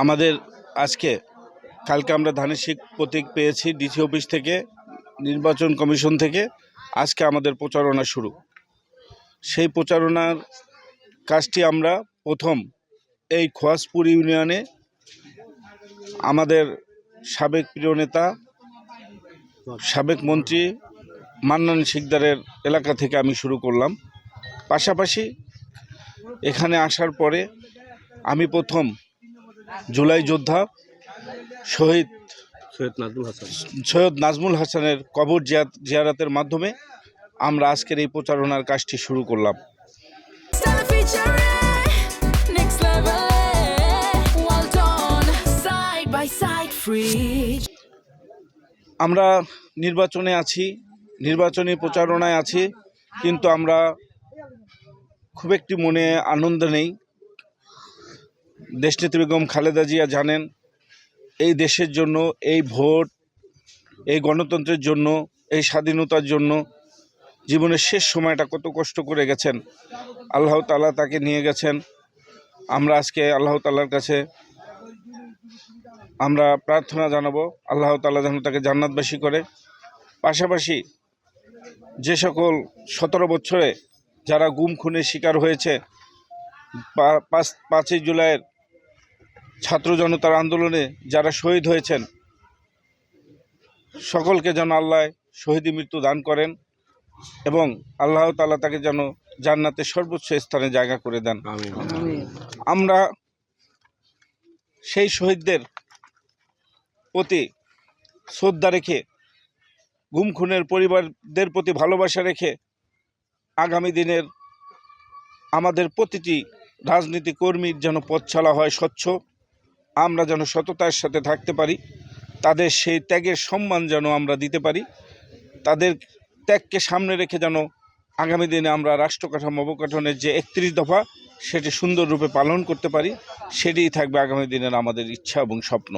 আমাদের আজকে কালকে আমরা ধানের শীষ প্রতীক পেয়েছি ডিসি অফিস থেকে, নির্বাচন কমিশন থেকে। আজকে আমাদের প্রচারণা শুরু। সেই প্রচারণার কাজটি আমরা প্রথম এই খোয়াজপুর ইউনিয়নে আমাদের সাবেক প্রিয় নেতা, সাবেক মন্ত্রী মান্নান শিকদারের এলাকা থেকে আমি শুরু করলাম। পাশাপাশি এখানে আসার পরে আমি প্রথম জুলাই যোদ্ধা সৈয়দ নাজমুল হাসানের কবর জিয়ারতের মাধ্যমে আমরা আজকের এই প্রচারণার কাজটি শুরু করলাম। আমরা নির্বাচনে আছি, নির্বাচনী প্রচারণায় আছি, কিন্তু আমরা খুব একটি মনে আনন্দ নেই। দেশনেত্রী বেগম খালেদা জিয়া জানেন, এই দেশের জন্য, এই ভোট, এই গণতন্ত্রের জন্য, এই স্বাধীনতার জন্য জীবনের শেষ সময়টা কত কষ্ট করে গেছেন। আল্লাহ তাআলা তাকে নিয়ে গেছেন। আমরা আজকে আল্লাহ তাআলার কাছে আমরা প্রার্থনা জানাবো, আল্লাহ তাআলা যেন তাকে জান্নাতবাসী করে। পাশাপাশি যে সকল 17 বছরে যারা গুম খুনের শিকার হয়েছে, 5ই জুলাইয়ের ছাত্র জনতার আন্দোলনে যারা শহীদ হয়েছেন, সকলকে যেন আল্লাহ শহীদি মৃত্যু দান করেন এবং আল্লাহ তাআলা তাকে যেন জান্নাতে সর্বোচ্চ স্থানে জায়গা করে দেন। আমরা সেই শহীদদের প্রতি শ্রদ্ধা রেখে, গুম খুনের পরিবারদের প্রতি ভালোবাসা রেখে আগামী দিনের আমাদের প্রতিটি রাজনীতি কর্মীর যেন পথ চলা হয় স্বচ্ছ, আমরা যেন সততার সাথে থাকতে পারি, তাদের সেই ত্যাগের সম্মান যেন আমরা দিতে পারি, তাদের ত্যাগকে সামনে রেখে যেন আগামী দিনে আমরা রাষ্ট্র কাঠামো অবকাঠনের যে 31 দফা সেটি সুন্দর রূপে পালন করতে পারি, সেটিই থাকবে আগামী দিনের আমাদের ইচ্ছা এবং স্বপ্ন।